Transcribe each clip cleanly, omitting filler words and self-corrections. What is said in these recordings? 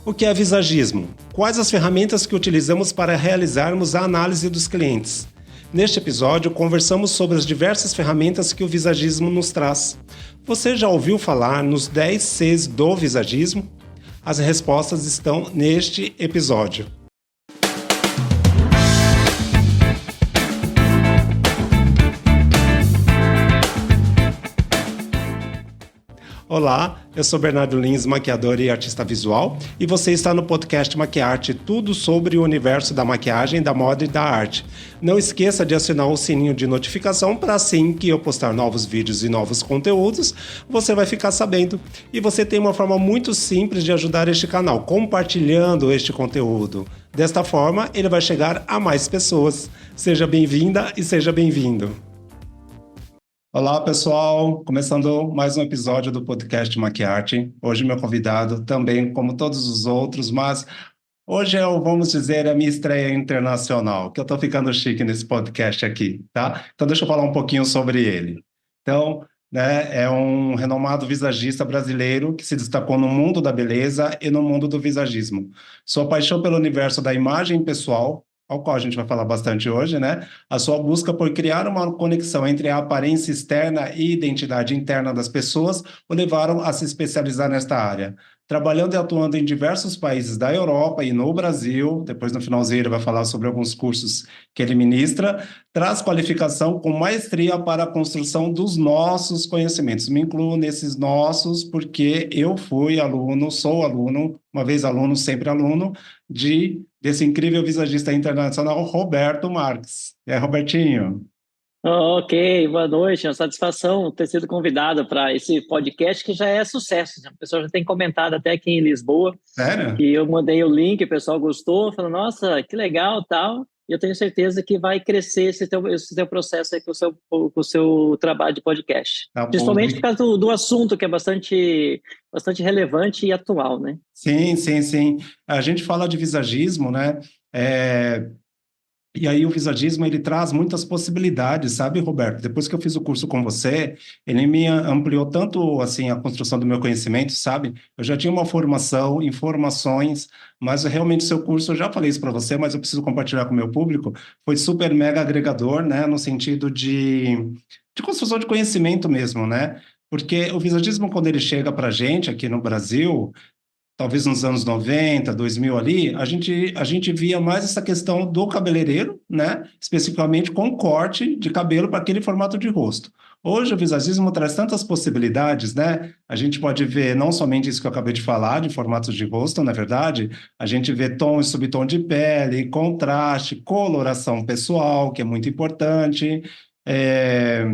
O que é visagismo? Quais as ferramentas que utilizamos para realizarmos a análise dos clientes? Neste episódio, conversamos sobre as diversas ferramentas que o visagismo nos traz. Você já ouviu falar nos 10 Cs do visagismo? As respostas estão neste episódio. Olá, eu sou Bernardo Lins, maquiador e artista visual, e você está no podcast Maquiarte, tudo sobre o universo da maquiagem, da moda e da arte. Não esqueça de assinar o sininho de notificação para assim que eu postar novos vídeos e novos conteúdos, você vai ficar sabendo. E você tem uma forma muito simples de ajudar este canal, compartilhando este conteúdo. Desta forma, ele vai chegar a mais pessoas. Seja bem-vinda e seja bem-vindo. Olá, pessoal! Começando mais um episódio do podcast Maquiarte. Hoje meu convidado também, como todos os outros, mas hoje vamos dizer, a minha estreia internacional, que eu tô ficando chique nesse podcast aqui, tá? Então deixa eu falar um pouquinho sobre ele. Então, é um renomado visagista brasileiro que se destacou no mundo da beleza e no mundo do visagismo. Sua paixão pelo universo da imagem pessoal, ao qual a gente vai falar bastante hoje, né? A sua busca por criar uma conexão entre a aparência externa e identidade interna das pessoas o levaram a se especializar nesta área. Trabalhando e atuando em diversos países da Europa e no Brasil, depois no finalzinho ele vai falar sobre alguns cursos que ele ministra, traz qualificação com maestria para a construção dos nossos conhecimentos. Me incluo nesses nossos porque eu fui aluno, sou aluno, uma vez aluno, sempre aluno, desse incrível visagista internacional, Roberto Marques. Robertinho? Ok, boa noite. É uma satisfação ter sido convidado para esse podcast que já é sucesso. O pessoal já tem comentado até aqui em Lisboa. Sério? Que eu mandei o link, o pessoal gostou, falou, nossa, que legal, tal. E eu tenho certeza que vai crescer esse teu processo aí com o seu trabalho de podcast. Tá bom. Principalmente por causa do assunto, que é bastante relevante e atual, né? Sim, sim, sim. A gente fala de visagismo, né? E aí o visagismo, ele traz muitas possibilidades, sabe, Roberto? Depois que eu fiz o curso com você, ele me ampliou tanto, assim, a construção do meu conhecimento, sabe? Eu já tinha uma formação, informações, mas realmente o seu curso, eu já falei isso para você, mas eu preciso compartilhar com o meu público, foi super mega agregador, né, no sentido de construção de conhecimento mesmo, né? Porque o visagismo, quando ele chega para a gente aqui no Brasil, talvez nos anos 90, 2000 ali, a gente via mais essa questão do cabeleireiro, né? Especificamente com corte de cabelo para aquele formato de rosto. Hoje o visagismo traz tantas possibilidades, né? A gente pode ver não somente isso que eu acabei de falar, de formatos de rosto, na verdade, a gente vê tom e subtom de pele, contraste, coloração pessoal, que é muito importante, é,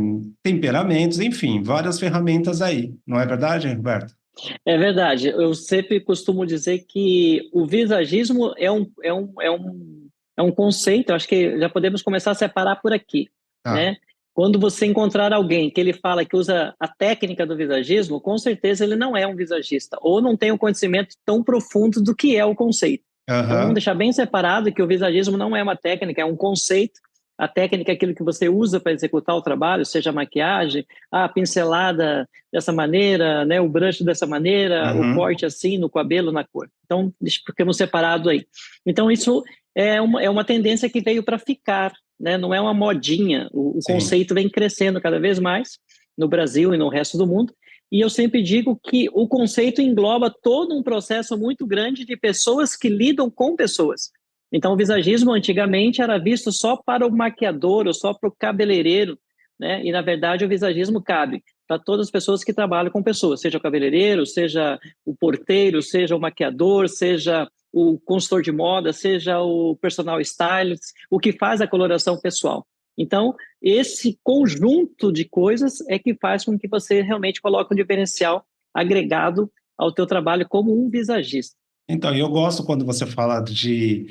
temperamentos, enfim, várias ferramentas aí, não é verdade, Roberto? É verdade. Eu sempre costumo dizer que o visagismo é um conceito, acho que já podemos começar a separar por aqui, Tá. né? Quando você encontrar alguém que ele fala que usa a técnica do visagismo, com certeza ele não é um visagista, ou não tem um conhecimento tão profundo do que é o conceito. Então vamos Aham. deixar bem separado que o visagismo não é uma técnica, é um conceito. A técnica é aquilo que você usa para executar o trabalho, seja a maquiagem, a pincelada dessa maneira, né, o brush dessa maneira, o Uhum. corte assim no cabelo, na cor. Então, ficamos separados aí. Então, isso é uma tendência que veio para ficar, né? Não é uma modinha. O Sim. conceito vem crescendo cada vez mais no Brasil e no resto do mundo. E eu sempre digo que o conceito engloba todo um processo muito grande de pessoas que lidam com pessoas. Então, o visagismo antigamente era visto só para o maquiador ou só para o cabeleireiro, né? E, na verdade, o visagismo cabe para todas as pessoas que trabalham com pessoas, seja o cabeleireiro, seja o porteiro, seja o maquiador, seja o consultor de moda, seja o personal stylist, o que faz a coloração pessoal. Então, esse conjunto de coisas é que faz com que você realmente coloque um diferencial agregado ao teu trabalho como um visagista. Então, eu gosto quando você fala de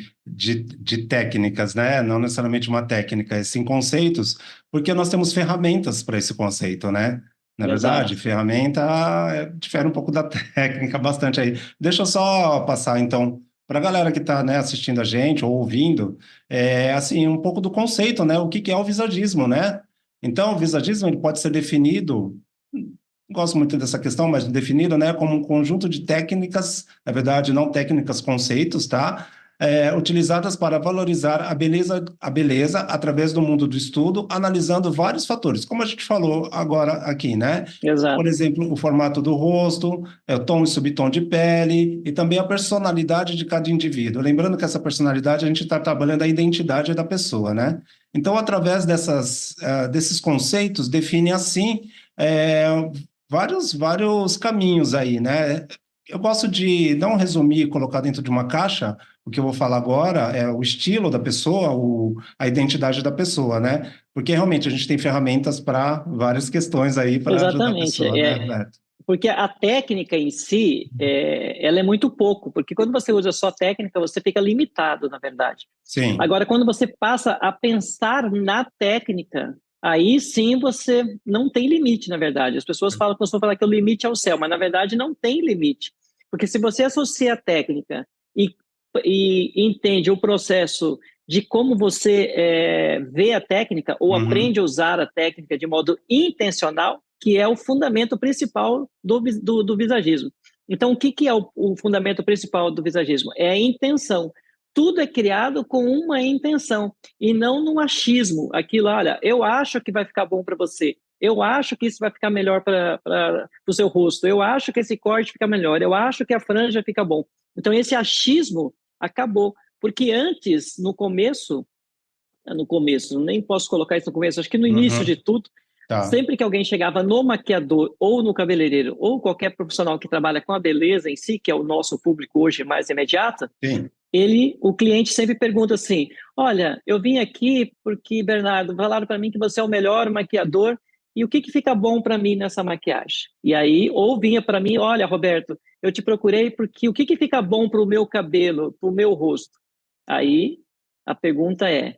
técnicas, né? Não necessariamente uma técnica, sim conceitos, porque nós temos ferramentas para esse conceito, né? Na verdade, Exato. ferramenta difere um pouco da técnica bastante aí. Deixa eu só passar, então, para a galera que está, né, assistindo a gente ou ouvindo, assim, um pouco do conceito, né? O que que é o visagismo, né? Então, o visagismo ele pode ser definido gosto muito dessa questão, mas definido, né, como um conjunto de técnicas, na verdade, não técnicas, conceitos, tá? Utilizadas para valorizar a beleza através do mundo do estudo, analisando vários fatores, como a gente falou agora aqui, né? Por Exato. exemplo, o formato do rosto, o tom e subtom de pele, e também a personalidade de cada indivíduo. Lembrando que essa personalidade, a gente está trabalhando a identidade da pessoa, né? Então, através desses conceitos, define assim, é, vários caminhos aí, né? Eu gosto de não resumir e colocar dentro de uma caixa. O que eu vou falar agora é o estilo da pessoa, a identidade da pessoa, né? Porque realmente a gente tem ferramentas para várias questões aí para ajudar a Exatamente. pessoa, né, Roberto? Porque a técnica em si, ela é muito pouco, porque quando você usa só técnica, você fica limitado, na verdade. Sim. Agora, quando você passa a pensar na técnica, aí sim você não tem limite, na verdade. As pessoas costumam falar que o limite é o céu, mas na verdade não tem limite. Porque se você associa a técnica e, e entende o processo de como você vê a técnica ou Uhum. aprende a usar a técnica de modo intencional, que é o fundamento principal do visagismo. Então, o que é o fundamento principal do visagismo? É a intenção. Tudo é criado com uma intenção e não num achismo. Aquilo, olha, eu acho que vai ficar bom para você. Eu acho que isso vai ficar melhor para o seu rosto. Eu acho que esse corte fica melhor. Eu acho que a franja fica bom. Então, esse achismo acabou. Porque antes, no começo, nem posso colocar isso no começo, acho que no início Uhum. de tudo, Tá. sempre que alguém chegava no maquiador ou no cabeleireiro ou qualquer profissional que trabalha com a beleza em si, que é o nosso público hoje mais imediata, Sim. o cliente sempre pergunta assim: olha, eu vim aqui porque, Bernardo, falaram para mim que você é o melhor maquiador e o que fica bom para mim nessa maquiagem? E aí, ou vinha para mim: olha, Roberto, eu te procurei porque o que fica bom para o meu cabelo, para o meu rosto? Aí a pergunta é: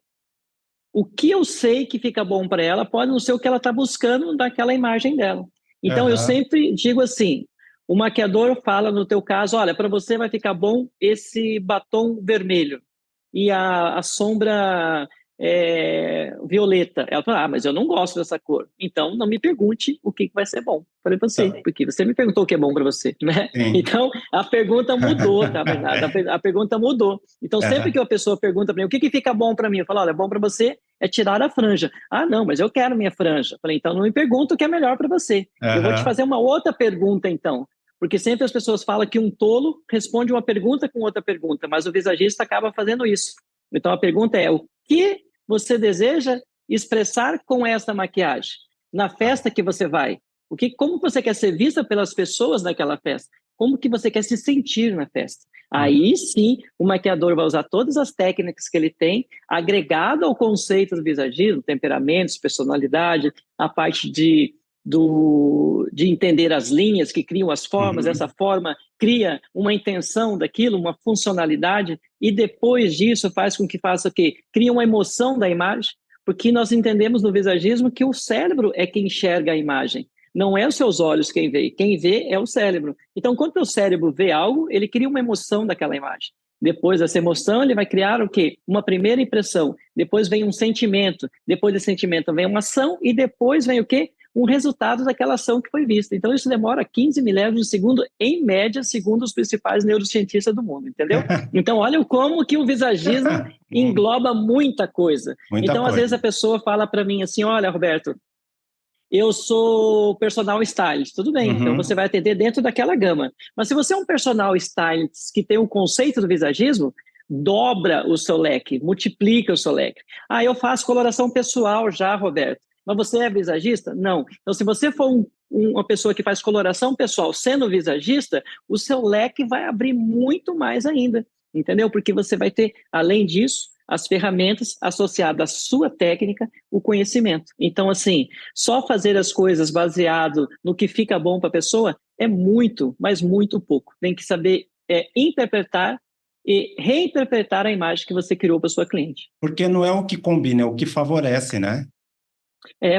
o que eu sei que fica bom para ela pode não ser o que ela está buscando daquela imagem dela. Então, eu Aham. sempre digo assim: o maquiador fala no teu caso, olha, para você vai ficar bom esse batom vermelho e a sombra violeta. Ela fala, mas eu não gosto dessa cor. Então, não me pergunte o que vai ser bom para você, Tá. porque você me perguntou o que é bom para você, né? Sim. Então, a pergunta mudou, tá, Bernardo? A pergunta mudou. Então, sempre que Aham. a pessoa pergunta para mim, o que fica bom para mim? Eu falo, olha, bom para você é tirar a franja. Ah, não, mas eu quero minha franja. Eu falei, então não me pergunta o que é melhor para você. Eu vou te Aham. fazer uma outra pergunta, então. Porque sempre as pessoas falam que um tolo responde uma pergunta com outra pergunta, mas o visagista acaba fazendo isso. Então a pergunta é: o que você deseja expressar com essa maquiagem? Na festa que você vai, como você quer ser vista pelas pessoas naquela festa? Como que você quer se sentir na festa? Aí sim, o maquiador vai usar todas as técnicas que ele tem, agregado ao conceito do visagismo, temperamentos, personalidade, a parte de entender as linhas que criam as formas, essa Uhum. forma cria uma intenção daquilo, uma funcionalidade, e depois disso faz com que faça o quê? Cria uma emoção da imagem, porque nós entendemos no visagismo que o cérebro é quem enxerga a imagem. Não é os seus olhos quem vê é o cérebro. Então, quando o cérebro vê algo, ele cria uma emoção daquela imagem. Depois dessa emoção, ele vai criar o quê? Uma primeira impressão. Depois vem um sentimento. Depois desse sentimento vem uma ação. E depois vem o quê? Um resultado daquela ação que foi vista. Então, isso demora 15 milésimos de segundo, em média, segundo os principais neurocientistas do mundo, entendeu? Então, olha como que o visagismo engloba muita coisa. Muita Então, às vezes, coisa. a pessoa fala para mim assim, olha, Roberto, eu sou personal stylist, tudo bem, então você Uhum. vai atender dentro daquela gama. Mas se você é um personal stylist que tem o conceito do visagismo, dobra o seu leque, multiplica o seu leque. Ah, eu faço coloração pessoal já, Roberto. Mas você é visagista? Não. Então, se você for uma pessoa que faz coloração pessoal sendo visagista, o seu leque vai abrir muito mais ainda, entendeu? Porque você vai ter, além disso, as ferramentas associadas à sua técnica, o conhecimento. Então, assim, só fazer as coisas baseado no que fica bom para a pessoa é muito, mas muito pouco. Tem que saber interpretar e reinterpretar a imagem que você criou para sua cliente. Porque não é o que combina, é o que favorece, né?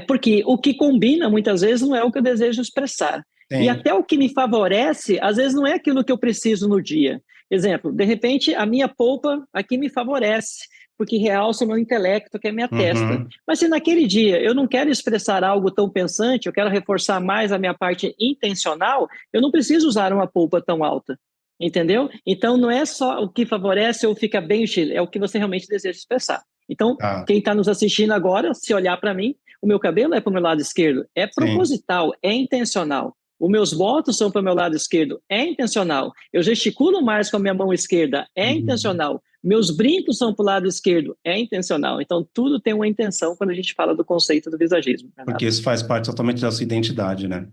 Porque o que combina muitas vezes não é o que eu desejo expressar. E Sim. até o que me favorece, às vezes não é aquilo que eu preciso no dia. Exemplo, de repente a minha polpa aqui me favorece, porque realça o meu intelecto, que é minha testa. Uhum. Mas se naquele dia eu não quero expressar algo tão pensante, eu quero reforçar mais a minha parte intencional, eu não preciso usar uma polpa tão alta. Entendeu? Então, não é só o que favorece ou fica bem o estilo, é o que você realmente deseja expressar. Então, Tá, quem está nos assistindo agora, se olhar para mim, o meu cabelo é para o meu lado esquerdo, é sim. proposital, é intencional. Os meus votos são para o meu lado esquerdo, é intencional. Eu gesticulo mais com a minha mão esquerda, é Uhum. intencional. Meus brincos são para o lado esquerdo, é intencional. Então, tudo tem uma intenção quando a gente fala do conceito do visagismo, Porque Renato. isso faz parte totalmente da sua identidade, né?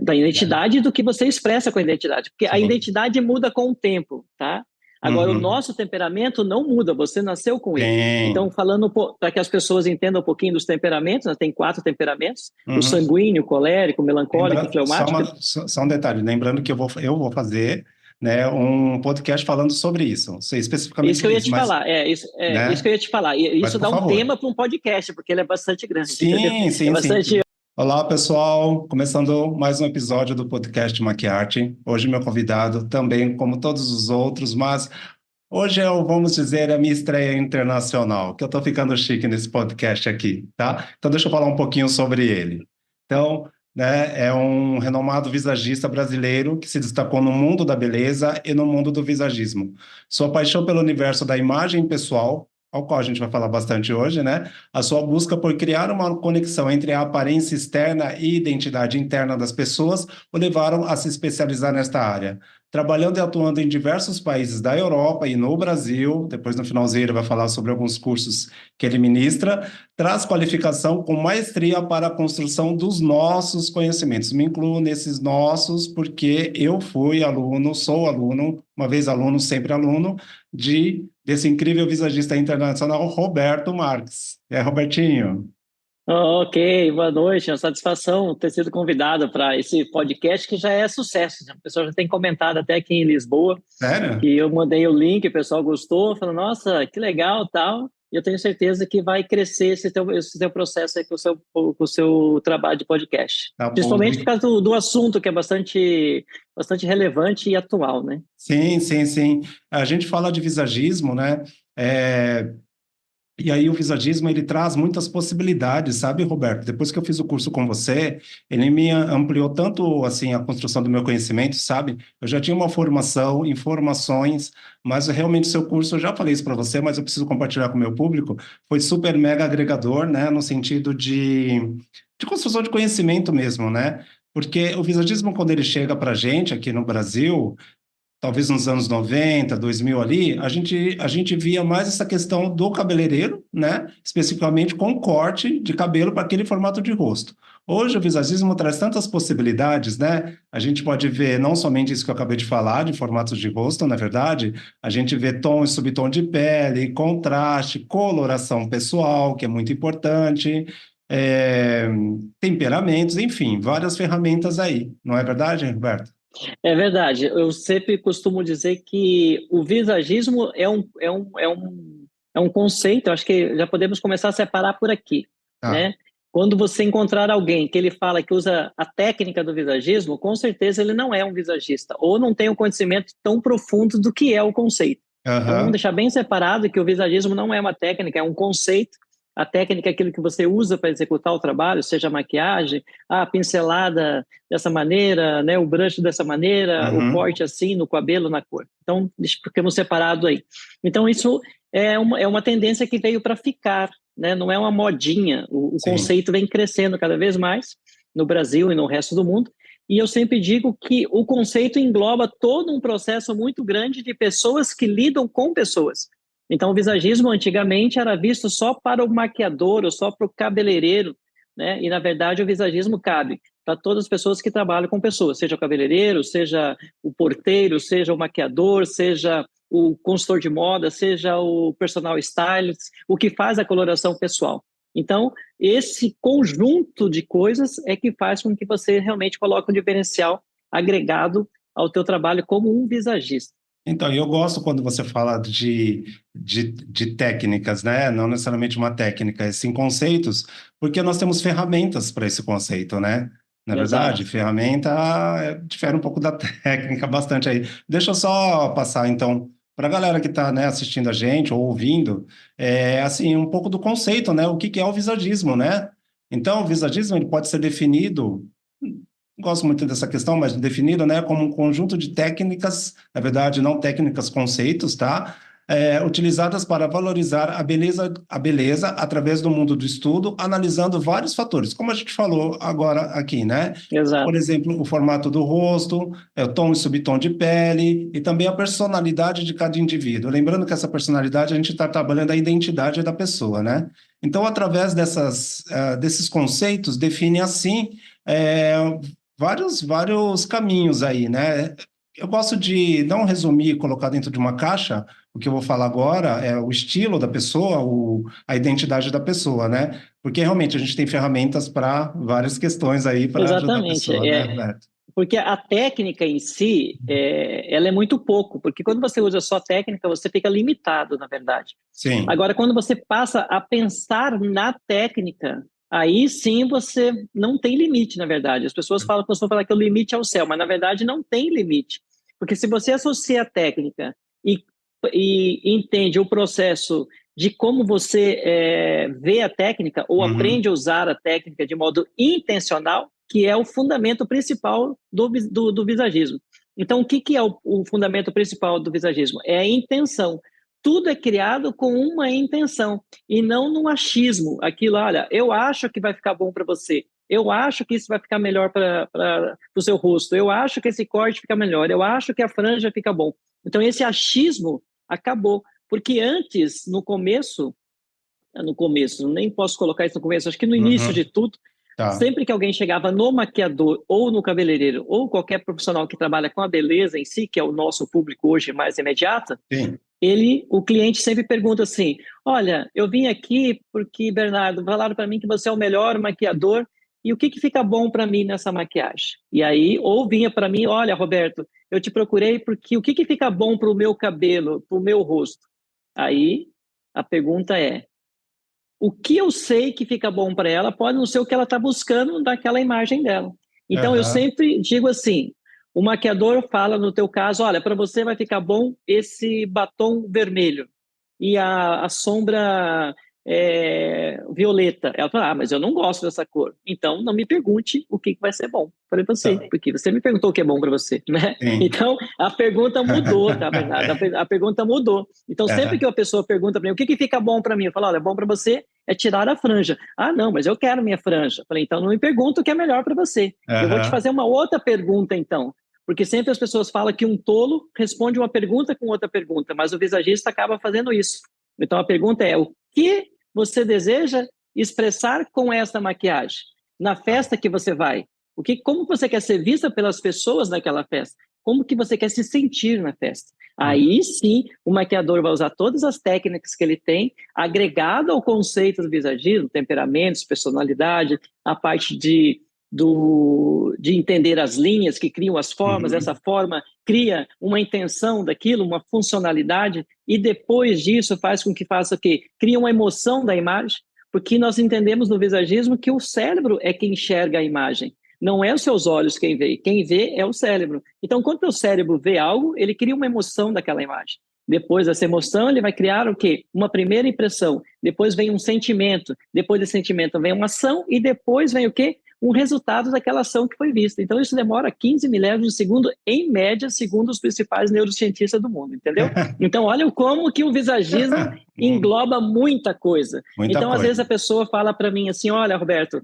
Da É. identidade e do que você expressa com a identidade, porque a Sim. identidade muda com o tempo, tá? Agora, o Uhum. nosso temperamento não muda, você nasceu com ele. Sim. Então, falando para que as pessoas entendam um pouquinho dos temperamentos, nós tem 4 temperamentos: o Uhum. sanguíneo, o colérico, o melancólico, o Só, fleumático. só um detalhe, lembrando que eu vou fazer, né, um podcast falando sobre isso, sei especificamente Isso que eu sobre ia isso, te mas, falar, isso que né, eu ia te falar. E mas isso por dá um favor. tema para um podcast, porque ele é bastante grande, entendeu? Sim, É sim, sim. bastante. Olá, pessoal, começando mais um episódio do podcast Maquiarte. Hoje meu convidado também, como todos os outros, mas hoje é, vamos dizer, a minha estreia internacional, que eu estou ficando chique nesse podcast aqui, tá? Então deixa eu falar um pouquinho sobre ele. Então, né, é um renomado visagista brasileiro que se destacou no mundo da beleza e no mundo do visagismo. Sua paixão pelo universo da imagem pessoal, ao qual a gente vai falar bastante hoje, né? A sua busca por criar uma conexão entre a aparência externa e identidade interna das pessoas o levaram a se especializar nesta área trabalhando e atuando em diversos países da Europa e no Brasil. Depois, no finalzinho, ele vai falar sobre alguns cursos que ele ministra. Traz qualificação com maestria para a construção dos nossos conhecimentos. Me incluo nesses nossos, porque eu fui aluno, sou aluno, uma vez aluno, sempre aluno, desse incrível visagista internacional, Roberto Marques. É, Robertinho. Ok, boa noite. É uma satisfação ter sido convidado para esse podcast que já é sucesso. O pessoal já tem comentado até aqui em Lisboa Sério? que eu mandei o link, o pessoal gostou, falou, nossa, que legal, tal. E eu tenho certeza que vai crescer esse teu processo aí com o seu trabalho de podcast. Tá bom. Principalmente por causa do assunto, que é bastante relevante e atual, né? Sim, sim, sim. A gente fala de visagismo, né? É, E aí o visagismo ele traz muitas possibilidades, sabe, Roberto? Depois que eu fiz o curso com você, ele me ampliou tanto assim a construção do meu conhecimento, sabe? Eu já tinha uma formação, informações, mas realmente o seu curso, eu já falei isso para você, mas eu preciso compartilhar com o meu público, foi super mega agregador, né, no sentido de construção de conhecimento mesmo, né? Porque o visagismo, quando ele chega para a gente aqui no Brasil, talvez nos anos 90, 2000 ali, a gente via mais essa questão do cabeleireiro, né? Especificamente com corte de cabelo para aquele formato de rosto. Hoje o visagismo traz tantas possibilidades, né? A gente pode ver não somente isso que eu acabei de falar, de formatos de rosto, na verdade, a gente vê tom e subtom de pele, contraste, coloração pessoal, que é muito importante, é, temperamentos, enfim, várias ferramentas aí, não é verdade, Roberto? É verdade. Eu sempre costumo dizer que o visagismo é um conceito, eu acho que já podemos começar a separar por aqui, Tá. né? Quando você encontrar alguém que ele fala que usa a técnica do visagismo, com certeza ele não é um visagista, ou não tem um conhecimento tão profundo do que é o conceito. Então vamos Aham. deixar bem separado que o visagismo não é uma técnica, é um conceito. A técnica é aquilo que você usa para executar o trabalho, seja a maquiagem, a pincelada dessa maneira, né, o brush dessa maneira, o Uhum. corte assim no cabelo, na cor. Então, ficamos separados aí. Então, isso é uma tendência que veio para ficar, né? Não é uma modinha. O Sim. conceito vem crescendo cada vez mais no Brasil e no resto do mundo. E eu sempre digo que o conceito engloba todo um processo muito grande de pessoas que lidam com pessoas. Então, o visagismo antigamente era visto só para o maquiador ou só para o cabeleireiro, né? E, na verdade, o visagismo cabe para todas as pessoas que trabalham com pessoas, seja o cabeleireiro, seja o porteiro, seja o maquiador, seja o consultor de moda, seja o personal stylist, o que faz a coloração pessoal. Então, esse conjunto de coisas é que faz com que você realmente coloque um diferencial agregado ao teu trabalho como um visagista. Então, eu gosto quando você fala de técnicas, né? Não necessariamente uma técnica, e sim conceitos, porque nós temos ferramentas para esse conceito, né? Na verdade, Exato. ferramenta difere um pouco da técnica bastante aí. Deixa eu só passar, então, para a galera que está, né, assistindo a gente ou ouvindo, assim, um pouco do conceito, né? O que que é o visagismo, né? Então, o visagismo ele pode ser definido, gosto muito dessa questão, mas definido, né, como um conjunto de técnicas, na verdade, não técnicas, conceitos, tá? Utilizadas para valorizar a beleza através do mundo do estudo, analisando vários fatores, como a gente falou agora aqui, né? Por Exato. exemplo, o formato do rosto, o tom e subtom de pele, e também a personalidade de cada indivíduo. Lembrando que essa personalidade a gente está trabalhando a identidade da pessoa, né? Então, através desses conceitos, define assim é, vários caminhos aí, né? Eu gosto de não resumir e colocar dentro de uma caixa. O que eu vou falar agora é o estilo da pessoa, a identidade da pessoa, né? Porque realmente a gente tem ferramentas para várias questões aí para ajudar a Exatamente. pessoa, né, Roberto? Porque a técnica em si, ela é muito pouco, porque quando você usa só técnica, você fica limitado, na verdade. Sim. Agora, quando você passa a pensar na técnica, aí sim você não tem limite, na verdade. As pessoas costumam falar que o limite é o céu, mas na verdade não tem limite. Porque se você associa a técnica e, e entende o processo de como você vê a técnica ou Uhum. aprende a usar a técnica de modo intencional, que é o fundamento principal do visagismo. Então, o que é o fundamento principal do visagismo? É a intenção. Tudo é criado com uma intenção e não num achismo. Aquilo, olha, eu acho que vai ficar bom para você. Eu acho que isso vai ficar melhor para o seu rosto. Eu acho que esse corte fica melhor. Eu acho que a franja fica bom. Então, esse achismo acabou. Porque antes, no começo, nem posso colocar isso no começo, acho que no início de Uhum. tudo, Tá. sempre que alguém chegava no maquiador ou no cabeleireiro ou qualquer profissional que trabalha com a beleza em si, que é o nosso público hoje mais imediata, Sim. o cliente sempre pergunta assim: olha, eu vim aqui porque, Bernardo, falaram para mim que você é o melhor maquiador e o que que fica bom para mim nessa maquiagem? E aí, ou vinha para mim: olha, Roberto, eu te procurei porque o que que fica bom para o meu cabelo, para o meu rosto? Aí, a pergunta é: o que eu sei que fica bom para ela pode não ser o que ela está buscando daquela imagem dela. Então, eu Aham. sempre digo assim, o maquiador fala no teu caso, olha, para você vai ficar bom esse batom vermelho e a sombra violeta. Ela fala, mas eu não gosto dessa cor. Então, não me pergunte o que vai ser bom para você, Tá. porque você me perguntou o que é bom para você, né? Sim. Então, a pergunta mudou, tá, Bernardo? A pergunta mudou. Então, sempre que Aham. a pessoa pergunta para mim, o que fica bom para mim? Eu falo, olha, bom para você é tirar a franja. Ah, não, mas eu quero minha franja. Eu falei, então não me pergunta o que é melhor para você. Eu vou te Aham. fazer uma outra pergunta, então. Porque sempre as pessoas falam que um tolo responde uma pergunta com outra pergunta, mas o visagista acaba fazendo isso. Então a pergunta é: o que você deseja expressar com esta maquiagem? Na Tá. festa que você vai, como você quer ser vista pelas pessoas naquela festa? Como que você quer se sentir na festa? Aí sim, o maquiador vai usar todas as técnicas que ele tem, agregado ao conceito do visagismo, temperamentos, personalidade, a parte de entender as linhas que criam as formas, essa Uhum. forma cria uma intenção daquilo, uma funcionalidade, e depois disso faz com que faça o quê? Cria uma emoção da imagem, porque nós entendemos no visagismo que o cérebro é quem enxerga a imagem. Não é os seus olhos quem vê é o cérebro. Então, quando o cérebro vê algo, ele cria uma emoção daquela imagem. Depois dessa emoção, ele vai criar o quê? Uma primeira impressão. Depois vem um sentimento. Depois desse sentimento vem uma ação. E depois vem o quê? Um resultado daquela ação que foi vista. Então, isso demora 15 milésimos de segundo, em média, segundo os principais neurocientistas do mundo, entendeu? Então, olha como que o visagismo engloba muita coisa. Muita Então, às vezes, coisa. a pessoa fala para mim assim, olha, Roberto,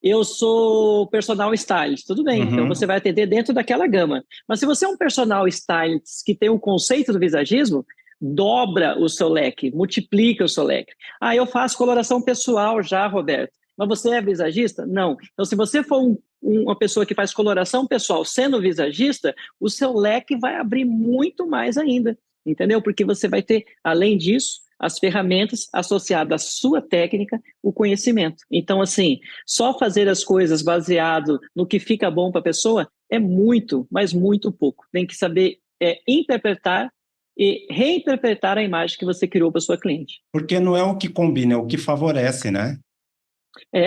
eu sou personal stylist, tudo bem, então você Uhum. vai atender dentro daquela gama. Mas se você é um personal stylist que tem o conceito do visagismo, dobra o seu leque, multiplica o seu leque. Ah, eu faço coloração pessoal já, Roberto. Mas você é visagista? Não. Então, se você for uma pessoa que faz coloração pessoal sendo visagista, o seu leque vai abrir muito mais ainda, entendeu? Porque você vai ter, além disso, as ferramentas associadas à sua técnica, o conhecimento. Então, assim, só fazer as coisas baseado no que fica bom para a pessoa é muito, mas muito pouco. Tem que saber interpretar e reinterpretar a imagem que você criou para sua cliente. Porque não é o que combina, é o que favorece, né?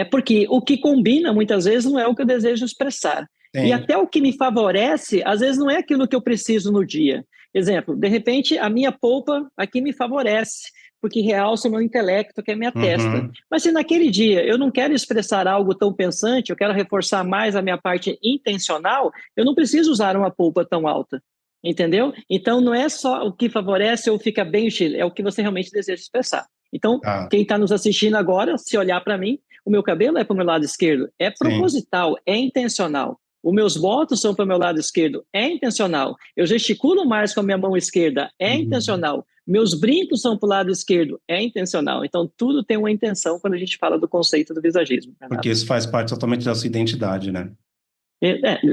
Porque o que combina muitas vezes não é o que eu desejo expressar. E Tem. até o que me favorece, às vezes não é aquilo que eu preciso no dia. Exemplo, de repente, a minha polpa aqui me favorece, porque realça o meu intelecto, que é a minha testa. Uhum. Mas se naquele dia eu não quero expressar algo tão pensante, eu quero reforçar mais a minha parte intencional, eu não preciso usar uma polpa tão alta. Entendeu? Então, não é só o que favorece ou fica bem o estilo, é o que você realmente deseja expressar. Então, Tá. quem está nos assistindo agora, se olhar para mim, o meu cabelo é para o meu lado esquerdo, é Sim. proposital, é intencional. Os meus votos são para o meu lado esquerdo, é intencional. Eu gesticulo mais com a minha mão esquerda, é Uhum. intencional. Meus brincos são para o lado esquerdo, é intencional. Então, tudo tem uma intenção quando a gente fala do conceito do visagismo, Porque Renato. isso faz parte totalmente da sua identidade, né?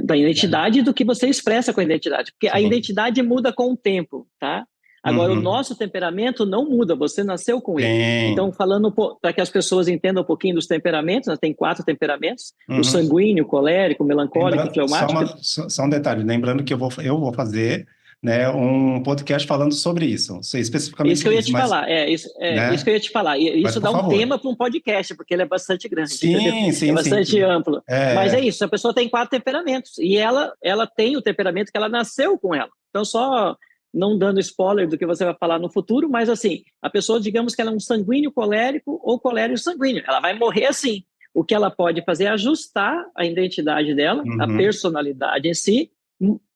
Da identidade e do que você expressa com a identidade. Porque a Sim. identidade muda com o tempo, tá? Agora, o Uhum. nosso temperamento não muda, você nasceu com ele. Então, Sim. falando para que as pessoas entendam um pouquinho dos temperamentos, nós tem 4 temperamentos: o Uhum. sanguíneo, o colérico, o melancólico, o Só, fleumático. só um detalhe, lembrando que eu vou fazer, né, um podcast falando sobre isso, especificamente Isso que eu sobre ia isso, te mas, falar, isso que né, eu ia te falar. E mas isso por dá um favor. tema para um podcast, porque ele é bastante grande, entendeu? Sim, É sim, sim, bastante sim. amplo. Mas é É, isso, a pessoa tem 4 temperamentos, e ela tem o temperamento que ela nasceu com ela. Então, só não dando spoiler do que você vai falar no futuro, mas assim, a pessoa, digamos que ela é um sanguíneo colérico ou colérico sanguíneo, ela vai morrer assim. O que ela pode fazer é ajustar a identidade dela, a uhum, personalidade em si,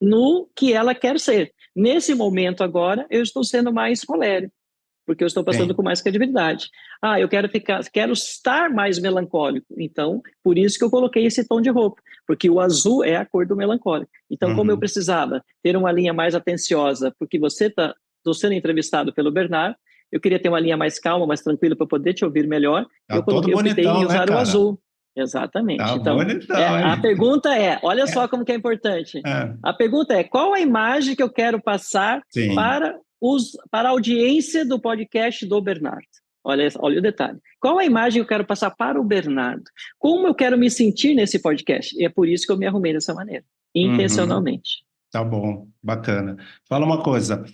no que ela quer ser. Nesse momento agora, eu estou sendo mais colérico, porque eu estou passando sim, com mais credibilidade. Ah, eu quero estar mais melancólico. Então, por isso que eu coloquei esse tom de roupa, porque o azul é a cor do melancólico. Então, como eu uhum. precisava ter uma linha mais atenciosa, porque estou sendo entrevistado pelo Bernard, eu queria ter uma linha mais calma, mais tranquila para poder te ouvir melhor. Tá todo Eu optei em bonitão, né, usar o cara? azul. Tá Exatamente. Então, bonitão, a hein? pergunta é, olha É, só como que é importante. é, A pergunta é, qual a imagem que eu quero passar sim. para para a audiência do podcast do Bernardo? Olha o detalhe. Qual a imagem que eu quero passar para o Bernardo? Como eu quero me sentir nesse podcast? E é por isso que eu me arrumei dessa maneira, Uhum. intencionalmente. Tá bom, bacana. Fala uma coisa,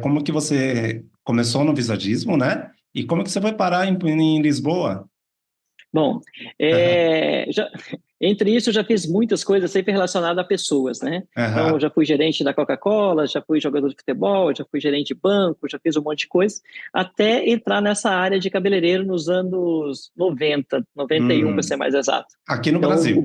como que você começou no visagismo, né? E como que você foi parar em Lisboa? Bom, entre isso, eu já fiz muitas coisas sempre relacionadas a pessoas, né? Então, eu Aham. já fui gerente da Coca-Cola, já fui jogador de futebol, já fui gerente de banco, já fiz um monte de coisa, até entrar nessa área de cabeleireiro nos anos 90, 91, para ser Hum. mais exato. Aqui no Então, Brasil.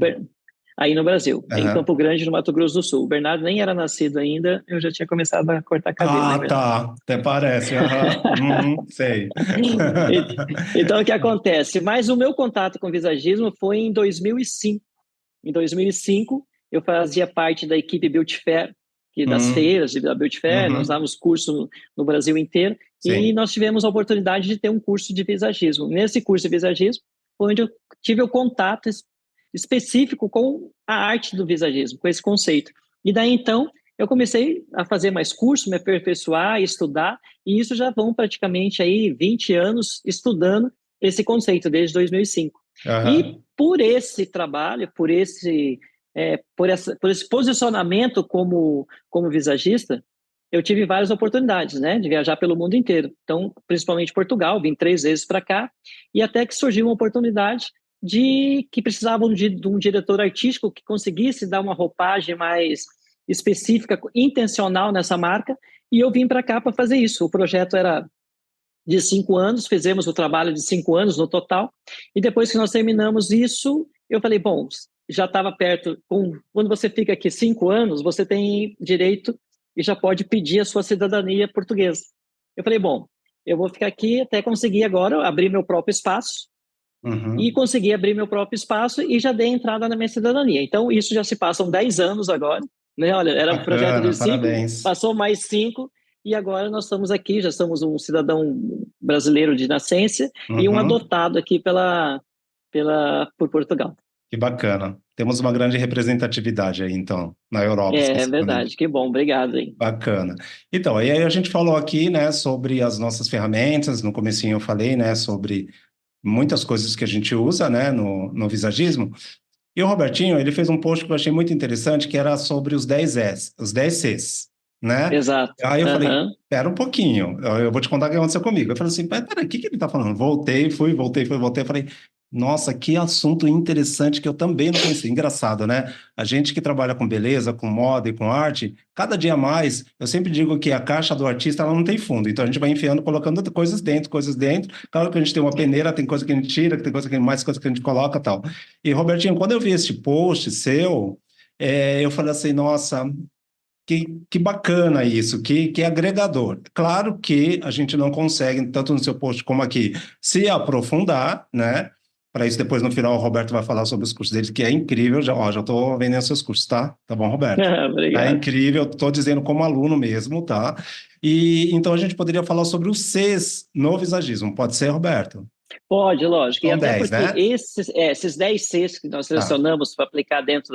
aí no Brasil, em Aham. Campo Grande, no Mato Grosso do Sul. O Bernardo nem era nascido ainda, eu já tinha começado a cortar cabelo, hein, Ah, Bernardo? tá. Até parece. Aham. Uhum, sei. Então, o que acontece? Mas o meu contato com visagismo foi em 2005. Em 2005, eu fazia parte da equipe Beauty Fair, das Hum, feiras da Beauty Fair, nós uhum, dávamos curso no Brasil inteiro, e sim. nós tivemos a oportunidade de ter um curso de visagismo. Nesse curso de visagismo, foi onde eu tive o contato específico com a arte do visagismo, com esse conceito. E daí, então, eu comecei a fazer mais curso, me aperfeiçoar, estudar, e isso já vão praticamente aí 20 anos estudando esse conceito, desde 2005. E Aham. por esse trabalho, por esse posicionamento como visagista, eu tive várias oportunidades, né, de viajar pelo mundo inteiro. Então, principalmente Portugal, vim 3 vezes para cá, e até que surgiu uma oportunidade de que precisavam de um diretor artístico que conseguisse dar uma roupagem mais específica, intencional nessa marca, e eu vim para cá para fazer isso. O projeto era de 5 anos, fizemos o trabalho de 5 anos no total, e depois que nós terminamos isso, eu falei, bom, já estava perto, quando você fica aqui 5 anos, você tem direito e já pode pedir a sua cidadania portuguesa. Eu falei, bom, eu vou ficar aqui até conseguir agora abrir meu próprio espaço, e Uhum. consegui abrir meu próprio espaço e já dei entrada na minha cidadania. Então, isso já se passam 10 anos agora, né? Olha, era um projeto de Bacana, 5, parabéns. passou mais 5, e agora nós estamos aqui, já somos um cidadão brasileiro de nascença e um Uhum. adotado aqui por Portugal. Que bacana. Temos uma grande representatividade aí, então, na Europa, É especificamente. verdade, que bom, obrigado, hein? Bacana. Então, e aí a gente falou aqui, né, sobre as nossas ferramentas. No comecinho eu falei, né, sobre muitas coisas que a gente usa, né, no visagismo. E o Robertinho, ele fez um post que eu achei muito interessante, que era sobre os 10 S, os 10 Cs, né? Exato. Aí eu falei, Aham. pera um pouquinho, eu vou te contar o que aconteceu comigo. Eu falei assim, pera, o que que ele tá falando? Voltei, fui, voltei, fui, voltei. Eu falei, Nossa, que assunto interessante que eu também não conhecia. Engraçado, né? A gente que trabalha com beleza, com moda e com arte, cada dia mais, eu sempre digo que a caixa do artista ela não tem fundo. Então a gente vai enfiando, colocando coisas dentro, coisas dentro. Claro que a gente tem uma peneira, tem coisa que a gente tira, tem coisa que mais coisa que a gente coloca, e tal. E Robertinho, quando eu vi este post seu, eu falei assim, nossa, que bacana isso, que agregador. Claro que a gente não consegue, tanto no seu post como aqui, se aprofundar, né? Para isso, depois no final, o Roberto vai falar sobre os cursos dele, que é incrível. Já estou vendendo seus cursos, tá? Tá bom, Roberto? É Obrigado. incrível, estou dizendo como aluno mesmo, tá? E então a gente poderia falar sobre os Cs no visagismo. Pode ser, Roberto? Pode, lógico. E São até 10, porque né? esses 10 Cs que nós Tá. selecionamos para aplicar dentro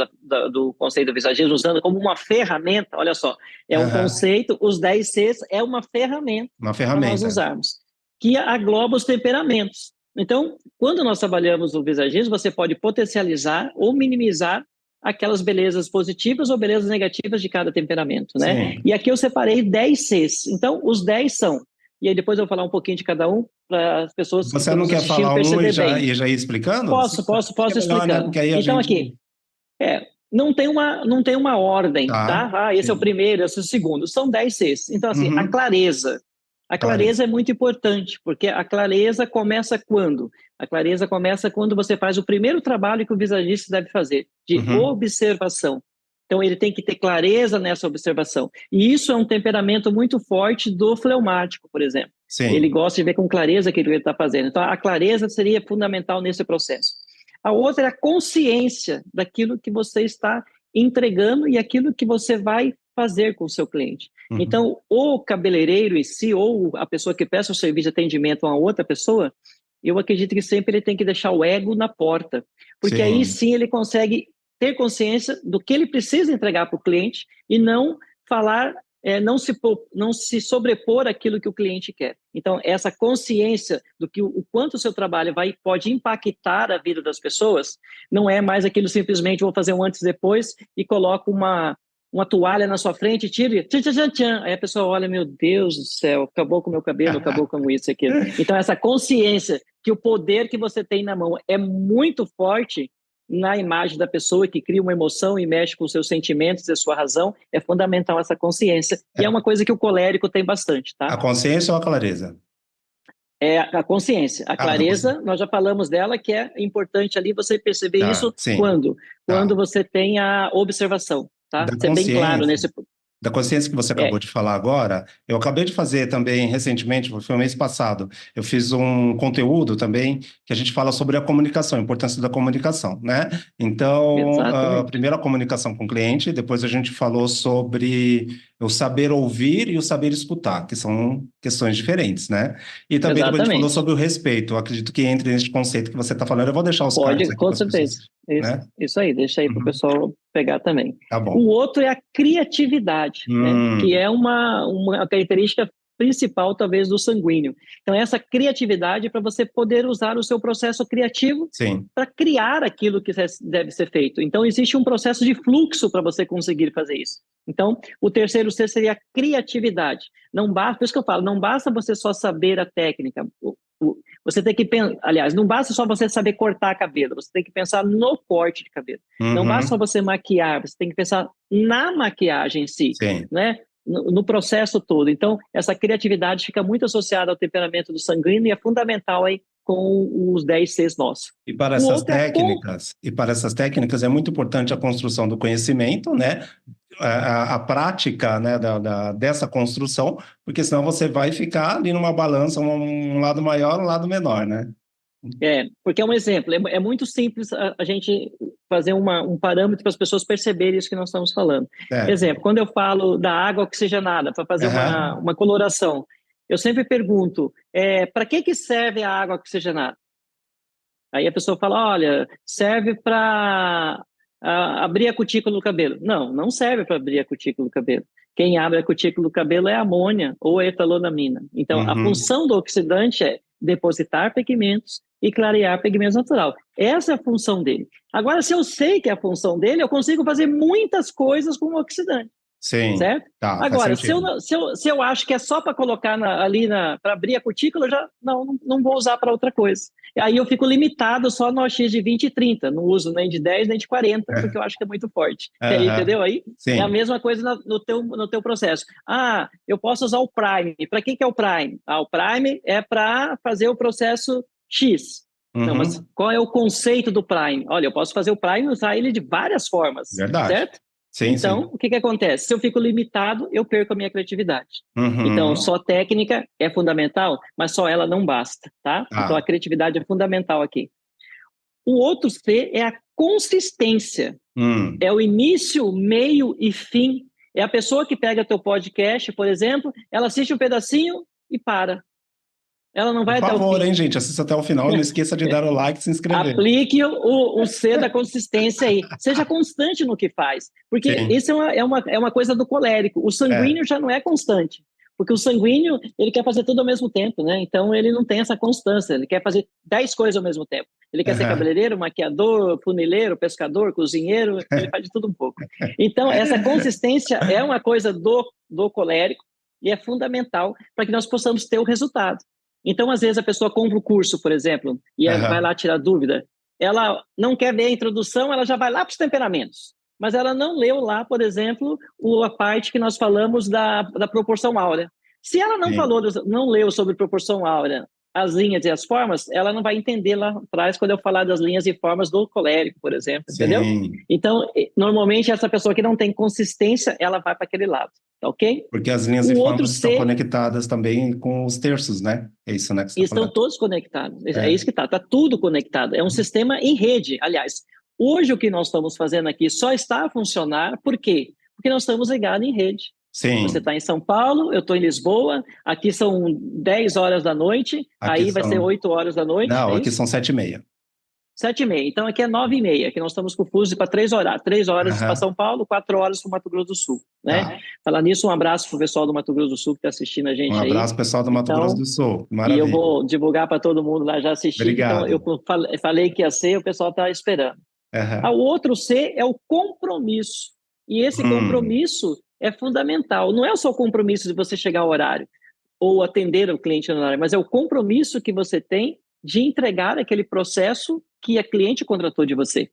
do conceito do visagismo, usando como uma ferramenta, olha só, é um Aham. conceito, os 10 Cs é uma ferramenta Uma para nós ferramenta. usarmos, que agloba os temperamentos. Então, quando nós trabalhamos o visagismo, você pode potencializar ou minimizar aquelas belezas positivas ou belezas negativas de cada temperamento, né? Sim. E aqui eu separei 10 Cs. Então, os 10 são, e aí depois eu vou falar um pouquinho de cada um, para as pessoas que Você estão não nos quer assistindo falar um perceber bem. e já ir explicando? Posso, posso, Acho que é posso melhor, né? explicando. Porque aí a Então, gente. aqui, não tem uma ordem, Tá. tá? Ah, esse é o Sim. primeiro, esse é o segundo. São 10 Cs. Então, assim, a Uhum. clareza. A Clareza. clareza é muito importante, porque a clareza começa quando? A clareza começa quando você faz o primeiro trabalho que o visagista deve fazer, de Uhum. observação. Então, ele tem que ter clareza nessa observação. E isso é um temperamento muito forte do fleumático, por exemplo. Ele Sim. gosta de ver com clareza aquilo que ele está fazendo. Então, a clareza seria fundamental nesse processo. A outra é a consciência daquilo que você está entregando e aquilo que você vai fazer com o seu cliente. Uhum. Então, o cabeleireiro em si, ou a pessoa que presta o serviço de atendimento a uma outra pessoa, eu acredito que sempre ele tem que deixar o ego na porta, porque aí Sim. sim ele consegue ter consciência do que ele precisa entregar para o cliente e não falar, não se sobrepor àquilo que o cliente quer. Então, essa consciência do que o quanto o seu trabalho pode impactar a vida das pessoas, não é mais aquilo simplesmente vou fazer um antes e depois e coloco uma toalha na sua frente, tira, tchan, tchan, tchan, tchan. Aí a pessoa olha, meu Deus do céu, acabou com o meu cabelo, acabou com isso e aquilo. Então, essa consciência que o poder que você tem na mão é muito forte na imagem da pessoa, que cria uma emoção e mexe com os seus sentimentos e a sua razão, é fundamental essa consciência. E é É. uma coisa que o colérico tem bastante, tá? A consciência ou a clareza? É a consciência. A Ah, da consciência. clareza, nós já falamos dela, que é importante ali você perceber Tá, isso sim. quando? Quando Tá. você tem a observação, tá? Da Ser bem claro consciência. nesse. Da consciência que você acabou É, de falar agora, eu acabei de fazer também recentemente, foi o mês passado, eu fiz um conteúdo também que a gente fala sobre a comunicação, a importância da comunicação, né? Então, exatamente. primeiro a comunicação com o cliente, depois a gente falou sobre o saber ouvir e o saber escutar, que são questões diferentes, né? E também depois a gente falou Exatamente. sobre o respeito, eu acredito que entre nesse conceito que você está falando, eu vou deixar os cards Pode, aqui para com as pessoas, certeza. Isso, né? isso aí, deixa aí para o Uhum. pessoal pegar também. Tá O bom. outro é a criatividade, né? Que Hum, é uma característica principal, talvez, do sanguíneo. Então, essa criatividade é para você poder usar o seu processo criativo sim. para criar aquilo que deve ser feito. Então, existe um processo de fluxo para você conseguir fazer isso. Então, o terceiro C seria a criatividade. Não basta, por isso que eu falo, não basta você só saber a técnica. Você tem que pensar, aliás, não basta só você saber cortar cabelo, você tem que pensar no corte de cabelo. Não basta só Uhum. você maquiar, você tem que pensar na maquiagem em si, Sim. né? No processo todo. Então, essa criatividade fica muito associada ao temperamento do sanguíneo e é fundamental aí com os 10 Cs nossos. O outro é E para essas técnicas é muito importante a construção do conhecimento, né? A prática, né, dessa construção, porque senão você vai ficar ali numa balança, um lado maior, um lado menor, né? porque é um exemplo, é muito simples a gente fazer um parâmetro para as pessoas perceberem isso que nós estamos falando. Certo. Exemplo, quando eu falo da água oxigenada para fazer uma, Aham. uma coloração, eu sempre pergunto, para que serve a água oxigenada? Aí a pessoa fala, olha, serve para abrir a cutícula do cabelo. Não, não serve para abrir a cutícula do cabelo. Quem abre a cutícula do cabelo é a amônia ou a etalonamina. Então, a Uhum. função do oxidante é depositar pigmentos e clarear pigmentos natural. Essa é a função dele. Agora, se eu sei que é a função dele, eu consigo fazer muitas coisas com o oxidante. Sim, certo? tá, faz Agora, sentido. se eu acho que é só para colocar para abrir a cutícula, eu já não vou usar para outra coisa. E aí eu fico limitado só no OX de 20 e 30, não uso nem de 10 nem de 40, porque eu acho que é muito forte. Aham, Entendeu aí? É a sim. mesma coisa no teu processo. Ah, eu posso usar o Prime. Para que é o Prime? Ah, o Prime é para fazer o processo X. Não, mas Uhum, qual é o conceito do Prime? Olha, eu posso fazer o Prime e usar ele de várias formas, verdade. certo? Sim, sim. Então, o que acontece? Se eu fico limitado, eu perco a minha criatividade. Então, Uhum, só técnica é fundamental, mas só ela não basta, tá? Então, a tá. criatividade é fundamental aqui. O outro C é a consistência. Hum. É o início, meio e fim. É a pessoa que pega teu podcast, por exemplo, ela assiste um pedacinho e para. Ela não Por vai até o favor, fim. hein, gente, assista até o final. Não esqueça de dar o like e se inscrever. Aplique o C da consistência aí. Seja constante no que faz. Porque Sim, isso é uma coisa do colérico. O é. sanguíneo já não é constante. Porque o sanguíneo, ele quer fazer tudo ao mesmo tempo, né? Então, ele não tem essa constância. Ele quer fazer 10 coisas ao mesmo tempo. Ele quer ser Aham. cabeleireiro, maquiador, funileiro, pescador, cozinheiro. Ele faz de tudo um pouco. Então, essa consistência é uma coisa do colérico e é fundamental para que nós possamos ter o resultado. Então, às vezes, a pessoa compra o curso, por exemplo, e vai Aham. lá tirar dúvida. Ela não quer ver a introdução, ela já vai lá para os temperamentos. Mas ela não leu lá, por exemplo, a parte que nós falamos da proporção áurea. Se ela Sim, não leu sobre proporção áurea, as linhas e as formas, ela não vai entender lá atrás quando eu falar das linhas e formas do colérico, por exemplo, entendeu? sim. Então, normalmente, essa pessoa que não tem consistência, ela vai para aquele lado, tá ok? Porque as linhas e O outro formas estão C conectadas também com os terços, né? É isso, né, que você e está estão falando. todos conectados. É É. isso que tá tudo conectado. É um sistema em rede. Aliás, hoje o que nós estamos fazendo aqui só está a funcionar, por quê? Porque nós estamos ligados em rede. Você Sim, está em São Paulo, eu estou em Lisboa, aqui são 10 horas da noite, aqui aí vai ser são. 8 horas da noite, Não, é aqui isso? são 7h30. 7h30. Então aqui é 9h30, que nós estamos com fuso para 3 horas. 3 horas para Aham. São Paulo, 4 horas para o Mato Grosso do Sul, né? Tá. Falar nisso, um abraço para o pessoal do Mato Grosso do Sul que está assistindo a Um gente aí. abraço, pessoal do Mato Grosso Então, do Sul. e eu Maravilha. vou divulgar para todo mundo lá já assistir, que então eu Obrigado. falei que ia ser, o pessoal está esperando. O Aham. outro C é o compromisso. E esse Hum, compromisso é fundamental. Não é só o compromisso de você chegar ao horário ou atender o cliente no horário, mas é o compromisso que você tem de entregar aquele processo que a cliente contratou de você.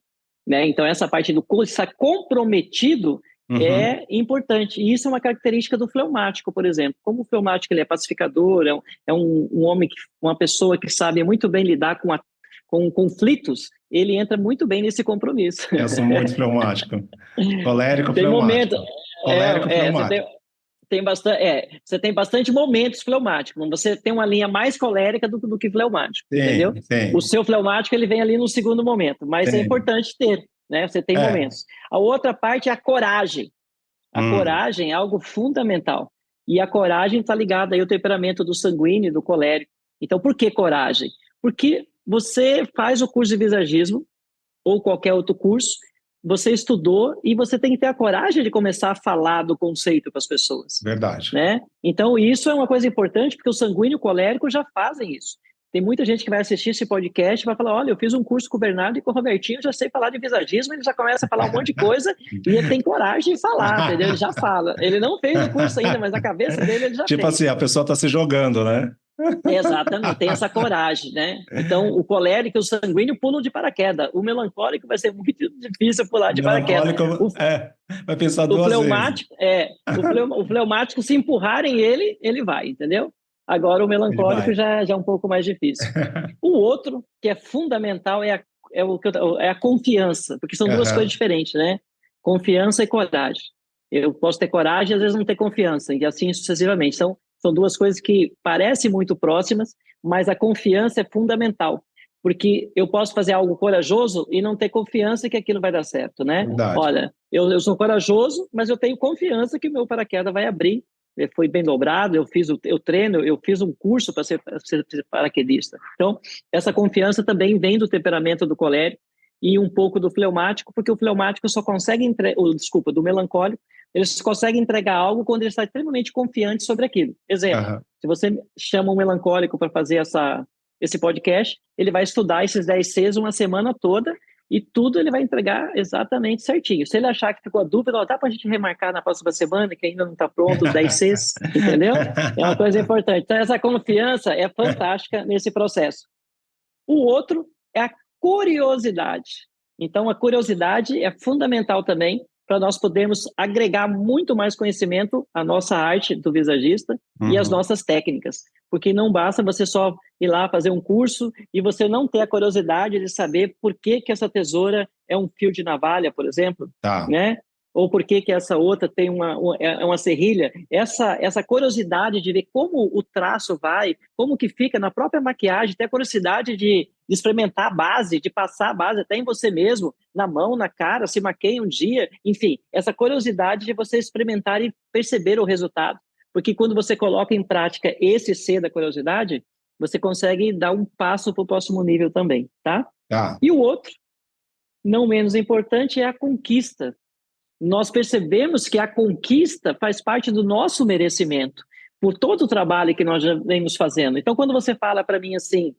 Né? Então, essa parte do estar comprometido uhum. é importante. E isso é uma característica do fleumático, por exemplo. Como o fleumático ele é pacificador, um homem, uma pessoa que sabe muito bem lidar com conflitos, ele entra muito bem nesse compromisso. Eu sou muito fleumático. Colérico Tem momento, fleumático. Colérico você fleumático. você tem bastante momentos fleumáticos. Você tem uma linha mais colérica do que fleumático, entendeu? Sim, O sim, seu fleumático ele vem ali no segundo momento, mas é sim. importante ter, né? Você tem É. momentos. A outra parte é a coragem. A Hum, coragem é algo fundamental. E a coragem está ligada aí ao temperamento do sanguíneo e do colérico. Então, por que coragem? Porque você faz o curso de visagismo ou qualquer outro curso, você estudou e você tem que ter a coragem de começar a falar do conceito para as pessoas, verdade. né? Então, isso é uma coisa importante, porque o sanguíneo e o colérico já fazem isso. Tem muita gente que vai assistir esse podcast e vai falar, olha, eu fiz um curso com o Bernardo e com o Robertinho, já sei falar de visagismo, ele já começa a falar um monte de coisa e ele tem coragem de falar, entendeu? Ele já fala. Ele não fez o curso ainda, mas na cabeça dele ele já Tipo tem. assim, a pessoa está se jogando, né? Exatamente, tem essa coragem, né? Então, o colérico e o sanguíneo pulam de paraquedas. O melancólico vai ser muito difícil pular de paraquedas. Melancólico, vai pensar O duas vezes. fleumático, o fleumático, se empurrarem ele vai, entendeu? Agora, o Ele melancólico vai. já é um pouco mais difícil. O outro, que é fundamental, é a confiança, porque são duas coisas Aham, diferentes, né? Confiança e coragem. Eu posso ter coragem e às vezes não ter confiança, e assim sucessivamente. São duas coisas que parecem muito próximas, mas a confiança é fundamental, porque eu posso fazer algo corajoso e não ter confiança que aquilo vai dar certo, né? verdade. Olha, eu sou corajoso, mas eu tenho confiança que o meu paraquedas vai abrir. Foi bem dobrado, eu treino, eu fiz um curso para ser paraquedista. Então, essa confiança também vem do temperamento do colérico e um pouco do fleumático, porque o fleumático só consegue, do melancólico, ele só consegue entregar algo quando ele está extremamente confiante sobre aquilo. Exemplo, Aham, se você chama um melancólico para fazer esse podcast, ele vai estudar esses 10 Cs uma semana toda e tudo ele vai entregar exatamente certinho. Se ele achar que ficou a dúvida, ó, dá para a gente remarcar na próxima semana, que ainda não está pronto, os 10 Cs, entendeu? É uma coisa importante. Então, essa confiança é fantástica nesse processo. O outro é a curiosidade. Então, a curiosidade é fundamental também para nós podermos agregar muito mais conhecimento à nossa arte do visagista e às nossas técnicas. Porque não basta você só ir lá fazer um curso e você não ter a curiosidade de saber por que que essa tesoura é um fio de navalha, por exemplo, Tá. né? Ou por que que essa outra tem uma serrilha. Essa curiosidade de ver como o traço vai, como que fica na própria maquiagem, ter a curiosidade de experimentar a base, de passar a base até em você mesmo, na mão, na cara, se maqueia um dia, enfim, essa curiosidade de você experimentar e perceber o resultado. Porque quando você coloca em prática esse C da curiosidade, você consegue dar um passo para o próximo nível também, tá? Tá. E o outro, não menos importante, é a conquista. Nós percebemos que a conquista faz parte do nosso merecimento, por todo o trabalho que nós já vemos fazendo. Então, quando você fala para mim assim,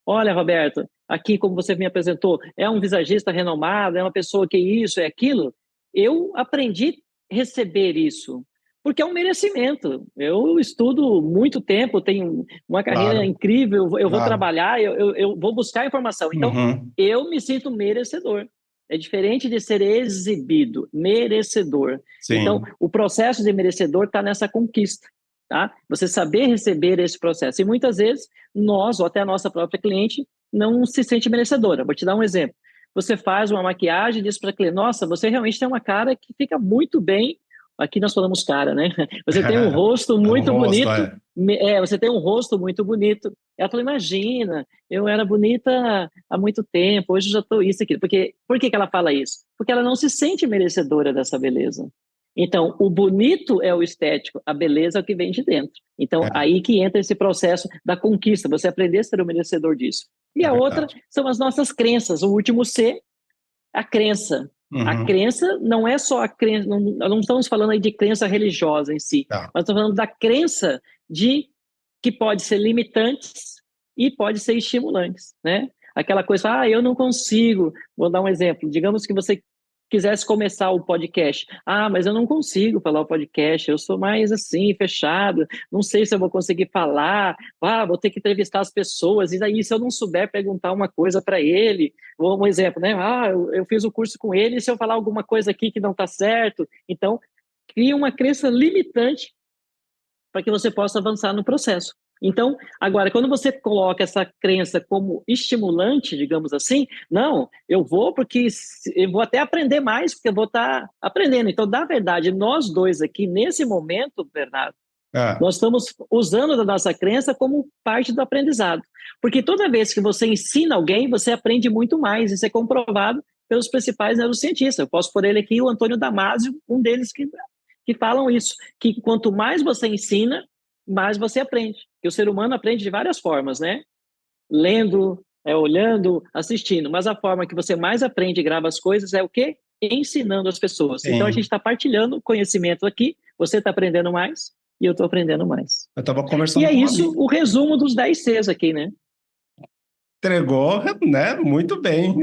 olha, Roberto, aqui como você me apresentou, é um visagista renomado, é uma pessoa que isso, é aquilo, eu aprendi a receber isso, porque é um merecimento. Eu estudo muito tempo, tenho uma carreira Claro. incrível, eu vou Claro. trabalhar, eu vou buscar informação. Então, eu me sinto merecedor. É diferente de ser exibido, merecedor. Sim. Então, o processo de merecedor está nessa conquista, tá? Você saber receber esse processo. E muitas vezes, nós, ou até a nossa própria cliente, não se sente merecedora. Vou te dar um exemplo. Você faz uma maquiagem e diz para a cliente, nossa, você realmente tem uma cara que fica muito bem. Aqui nós falamos cara, né? Você tem um rosto muito bonito. Você tem um rosto muito bonito. Ela falou, imagina, eu era bonita há muito tempo, hoje já estou isso aqui. Por que ela fala isso? Porque ela não se sente merecedora dessa beleza. Então, o bonito é o estético, a beleza é o que vem de dentro. Então, aí que entra esse processo da conquista, você aprender a ser o merecedor disso. E a outra são as nossas crenças. O último C, a crença. A crença não é só a crença, não estamos falando aí de crença religiosa em si, mas estamos falando da crença que pode ser limitantes e pode ser estimulantes, né? Aquela coisa, eu não consigo. Vou dar um exemplo. Digamos que você quisesse começar o podcast. Mas eu não consigo falar o podcast, eu sou mais assim, fechado, não sei se eu vou conseguir falar, vou ter que entrevistar as pessoas, e daí se eu não souber perguntar uma coisa para ele, um exemplo, né? Eu fiz o curso com ele, e se eu falar alguma coisa aqui que não está certo, então cria uma crença limitante para que você possa avançar no processo. Então, agora, quando você coloca essa crença como estimulante, digamos assim, não, eu vou porque eu vou até aprender mais, porque eu vou estar aprendendo. Então, na verdade, nós dois aqui, nesse momento, Bernardo, nós estamos usando a nossa crença como parte do aprendizado. Porque toda vez que você ensina alguém, você aprende muito mais. Isso é comprovado pelos principais neurocientistas. Eu posso pôr ele aqui, o Antônio Damasio, um deles que falam isso, que quanto mais você ensina, mais você aprende. Porque o ser humano aprende de várias formas, né? Lendo, olhando, assistindo. Mas a forma que você mais aprende e grava as coisas é o quê? Ensinando as pessoas. Sim. Então a gente está partilhando conhecimento aqui, você está aprendendo mais e eu estou aprendendo mais. Eu estava conversando com E é isso o resumo dos 10 Cs aqui, né? Entregou, né? Muito bem.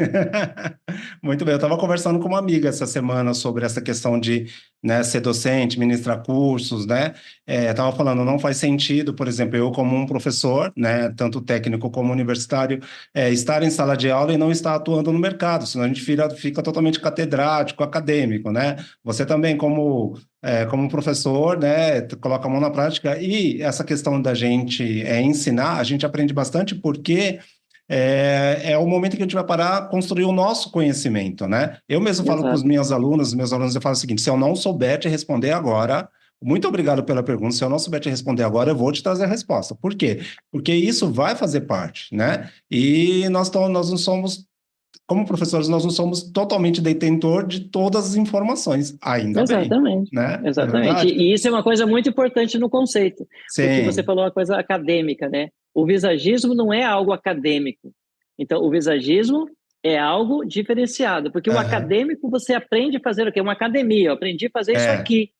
Muito bem. Eu estava conversando com uma amiga essa semana sobre essa questão de, né, ser docente, ministrar cursos, né? Estava falando, não faz sentido, por exemplo, eu como um professor, né, tanto técnico como universitário, estar em sala de aula e não estar atuando no mercado, senão a gente fica totalmente catedrático, acadêmico, né? Você também como professor, né, coloca a mão na prática e essa questão da gente ensinar, a gente aprende bastante porque é o momento que a gente vai parar construir o nosso conhecimento, né? Eu mesmo falo para os meus alunos, eu falo o seguinte, se eu não souber te responder agora, muito obrigado pela pergunta, se eu não souber te responder agora, eu vou te trazer a resposta. Por quê? Porque isso vai fazer parte, né? E nós não somos, como professores, nós não somos totalmente detentor de todas as informações, ainda Exatamente, bem, né? Exatamente. E isso é uma coisa muito importante no conceito, Sim. Porque você falou uma coisa acadêmica, né? O visagismo não é algo acadêmico. Então, o visagismo é algo diferenciado, porque o acadêmico você aprende a fazer o quê? Uma academia, eu aprendi a fazer isso aqui.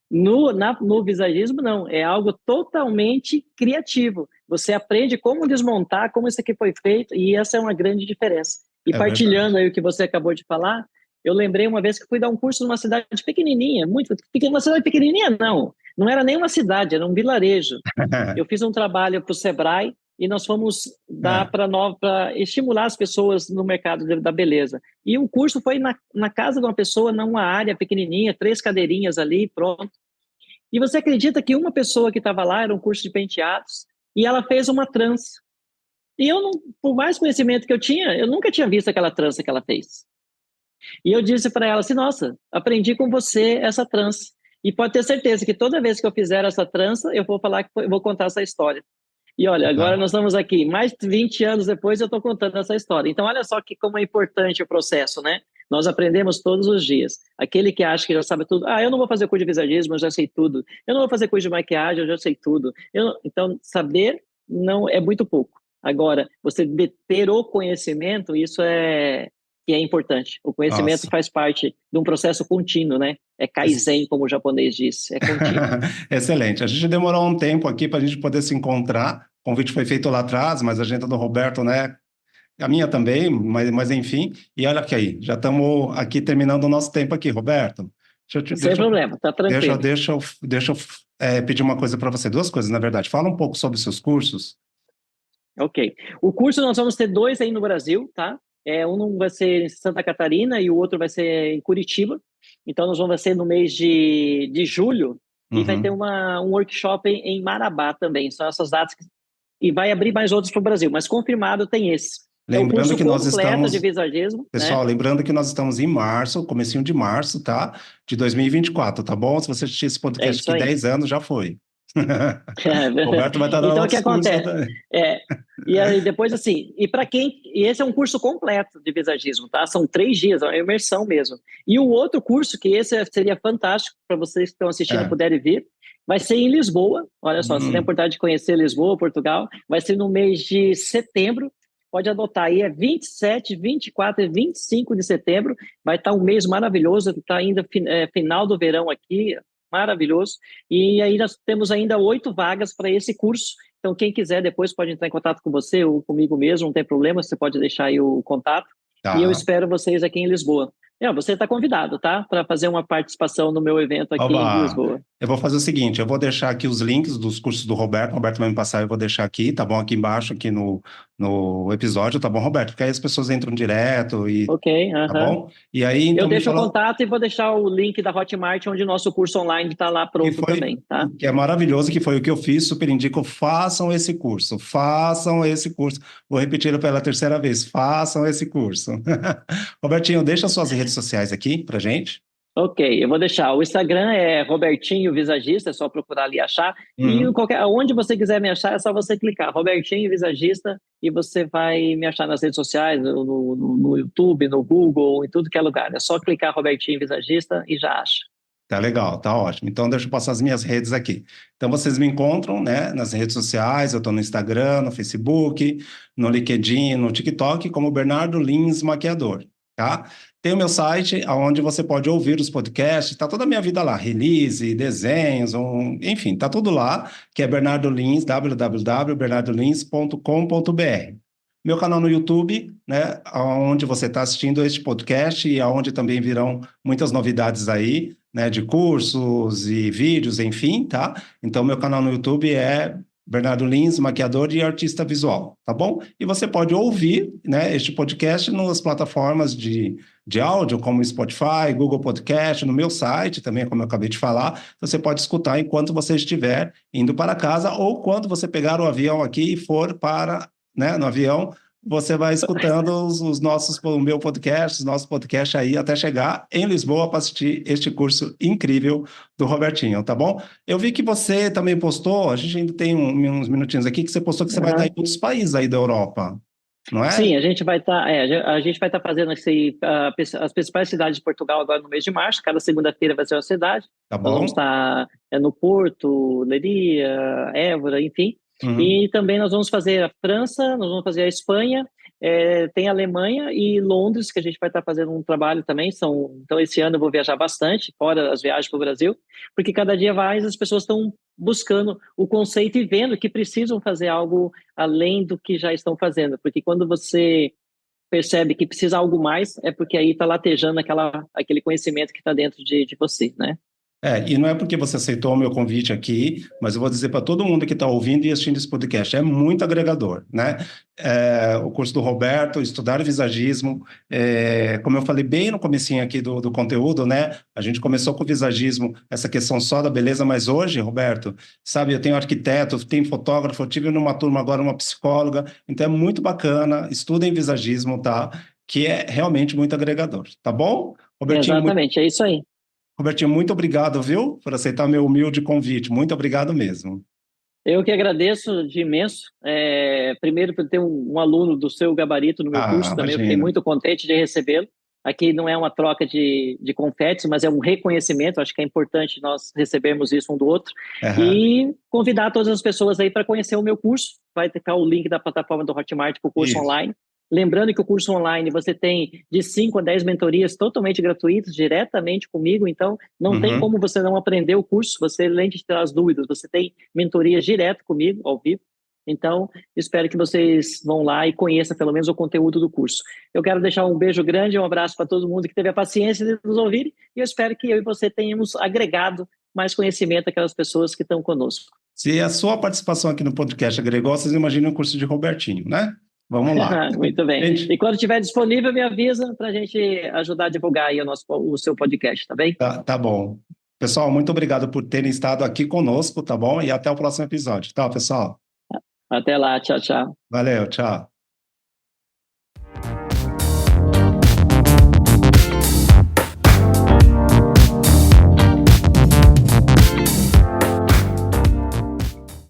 No visagismo, não, é algo totalmente criativo. Você aprende como desmontar, como isso aqui foi feito, e essa é uma grande diferença. E É partilhando verdade. aí o que você acabou de falar, eu lembrei uma vez que fui dar um curso numa cidade pequenininha, muito pequena, uma cidade pequenininha não era nem uma cidade, era um vilarejo. Eu fiz um trabalho para o Sebrae e nós fomos dar É. para estimular as pessoas no mercado da beleza. E o curso foi na casa de uma pessoa, numa área pequenininha, 3 cadeirinhas ali, pronto. E você acredita que uma pessoa que estava lá era um curso de penteados e ela fez uma trança. E eu, não, por mais conhecimento que eu tinha, eu nunca tinha visto aquela trança que ela fez. E eu disse para ela assim: nossa, aprendi com você essa trança. E pode ter certeza que toda vez que eu fizer essa trança, eu vou falar eu vou contar essa história. E olha, agora Tá. nós estamos aqui, mais de 20 anos depois, eu estou contando essa história. Então, olha só que como é importante o processo, né? Nós aprendemos todos os dias. Aquele que acha que já sabe tudo, eu não vou fazer curso de visagismo, eu já sei tudo. Eu não vou fazer curso de maquiagem, eu já sei tudo. Então, saber não é muito pouco. Agora, você ter o conhecimento, isso é que é importante. O conhecimento Nossa. faz parte de um processo contínuo, né? É Kaizen, como o japonês diz, é contínuo. Excelente. A gente demorou um tempo aqui para a gente poder se encontrar. O convite foi feito lá atrás, mas a agenda do Roberto, né? A minha também, mas enfim. E olha aqui aí, já estamos aqui terminando o nosso tempo aqui, Roberto. Deixa eu, te- Sem deixa, eu- problema, tá tranquilo. deixa eu pedir uma coisa para você, duas coisas, na verdade. Fala um pouco sobre os seus cursos. Ok. O curso nós vamos ter dois aí no Brasil, tá? Um vai ser em Santa Catarina e o outro vai ser em Curitiba. Então, nós vamos ser no mês de julho e vai ter Uhum. um workshop em Marabá também. São essas datas. E vai abrir mais outros para o Brasil, mas confirmado tem esse. É o Lembrando curso que nós completo de estamos, visagismo, né? pessoal, lembrando que nós estamos em março, comecinho de março, tá? De 2024, tá bom? Se você assistir esse É podcast isso aqui aí. 10 anos, já foi. Roberto vai estar dando Então, o que outros cursos lá acontece? também. É, e aí depois, assim, e esse é um curso completo de visagismo, tá? São 3 dias, é uma imersão mesmo. E o outro curso, que esse seria fantástico para vocês que estão assistindo É. puderem vir, vai ser em Lisboa. Olha só, você tem a Hum. oportunidade de conhecer Lisboa, Portugal. Vai ser no mês de setembro. Pode adotar aí, é 27, 24 e 25 de setembro. Vai estar um mês maravilhoso, está ainda final do verão aqui, maravilhoso. E aí nós temos ainda 8 vagas para esse curso. Então, quem quiser depois pode entrar em contato com você ou comigo mesmo, não tem problema, você pode deixar aí o contato. E eu Tá. espero vocês aqui em Lisboa. Você está convidado, tá? Para fazer uma participação no meu evento aqui em Oba! Lisboa. Eu vou fazer o seguinte, eu vou deixar aqui os links dos cursos do Roberto. O Roberto vai me passar, eu vou deixar aqui, tá bom? Aqui embaixo, aqui no episódio, tá bom, Roberto? Porque aí as pessoas entram direto e Ok, tá aham. bom? E aí, Eu então, me deixo o fala. contato e vou deixar o link da Hotmart, onde o nosso curso online está lá Que pronto foi, também, tá? que é maravilhoso, que foi o que eu fiz, super indico, façam esse curso, façam esse curso. Vou repetir pela terceira vez, façam esse curso. Robertinho, deixa suas redes sociais aqui pra gente. Ok, eu vou deixar. O Instagram é Robertinho Visagista, é só procurar ali e achar. E Uhum. onde você quiser me achar, é só você clicar Robertinho Visagista e você vai me achar nas redes sociais, no YouTube, no Google, em tudo que é lugar. É só clicar Robertinho Visagista e já acha. Tá legal, tá ótimo. Então, deixa eu passar as minhas redes aqui. Então, vocês me encontram, né, nas redes sociais, eu estou no Instagram, no Facebook, no LinkedIn, no TikTok, como Bernardo Lins Maquiador, tá? Tem o meu site, onde você pode ouvir os podcasts, tá toda a minha vida lá, release, desenhos, enfim, tá tudo lá, que é Bernardo Lins, www.bernardolins.com.br. Meu canal no YouTube, né, onde você está assistindo este podcast e aonde também virão muitas novidades aí, né, de cursos e vídeos, enfim, tá? Então, meu canal no YouTube é Bernardo Lins, maquiador e artista visual, tá bom? E você pode ouvir, né, este podcast nas plataformas de áudio, como Spotify, Google Podcast, no meu site também, como eu acabei de falar. Você pode escutar enquanto você estiver indo para casa ou quando você pegar o avião aqui e for para, né, no avião, você vai escutando o meu podcast, os nossos podcasts aí até chegar em Lisboa para assistir este curso incrível do Robertinho, tá bom? Eu vi que você também postou, a gente ainda tem uns minutinhos aqui, que você postou que você vai estar em Aham. outros países aí da Europa, não é? Sim, a gente vai estar, a gente vai estar fazendo as principais cidades de Portugal agora no mês de março. Cada segunda-feira vai ser uma cidade. Tá Nós vamos bom? estar no Porto, Leiria, Évora, enfim. Uhum. E também nós vamos fazer a França, nós vamos fazer a Espanha, tem a Alemanha e Londres, que a gente vai estar fazendo um trabalho também. Então, esse ano eu vou viajar bastante, fora as viagens para o Brasil, porque cada dia mais as pessoas estão buscando o conceito e vendo que precisam fazer algo além do que já estão fazendo, porque quando você percebe que precisa algo mais, é porque aí está latejando aquele conhecimento que está dentro de você, né? E não é porque você aceitou o meu convite aqui, mas eu vou dizer para todo mundo que está ouvindo e assistindo esse podcast, é muito agregador, né? O curso do Roberto, Estudar Visagismo, como eu falei bem no comecinho aqui do conteúdo, né? A gente começou com o visagismo, essa questão só da beleza, mas hoje, Roberto, sabe, eu tenho arquiteto, tenho fotógrafo, eu tive numa turma agora uma psicóloga, então é muito bacana, estudem visagismo, tá? Que é realmente muito agregador, tá bom? Robertinho, Exatamente, é isso aí. Robertinho, muito obrigado, viu, por aceitar meu humilde convite. Muito obrigado mesmo. Eu que agradeço de imenso. Primeiro, por ter um aluno do seu gabarito no meu curso também, eu fiquei Imagina. muito contente de recebê-lo. Aqui não é uma troca de confetes, mas é um reconhecimento. Acho que é importante nós recebermos isso um do outro. Aham. E convidar todas as pessoas aí para conhecer o meu curso. Vai ficar o link da plataforma do Hotmart para o curso Isso. online. Lembrando que o curso online você tem de 5 a 10 mentorias totalmente gratuitas, diretamente comigo, então não tem Uhum. como você não aprender o curso, você, além de tirar as dúvidas, você tem mentorias direto comigo, ao vivo. Então, espero que vocês vão lá e conheçam pelo menos o conteúdo do curso. Eu quero deixar um beijo grande, um abraço para todo mundo que teve a paciência de nos ouvir, e eu espero que eu e você tenhamos agregado mais conhecimento àquelas pessoas que estão conosco. Se a sua participação aqui no podcast agregou, vocês imaginam o curso de Robertinho, né? Vamos lá. Muito bem. Gente, E quando estiver disponível, me avisa para a gente ajudar a divulgar aí o seu podcast, tá bem? tá bom. Pessoal, muito obrigado por terem estado aqui conosco, tá bom? E até o próximo episódio. Tá, pessoal? Até lá, tchau, tchau. Valeu, tchau.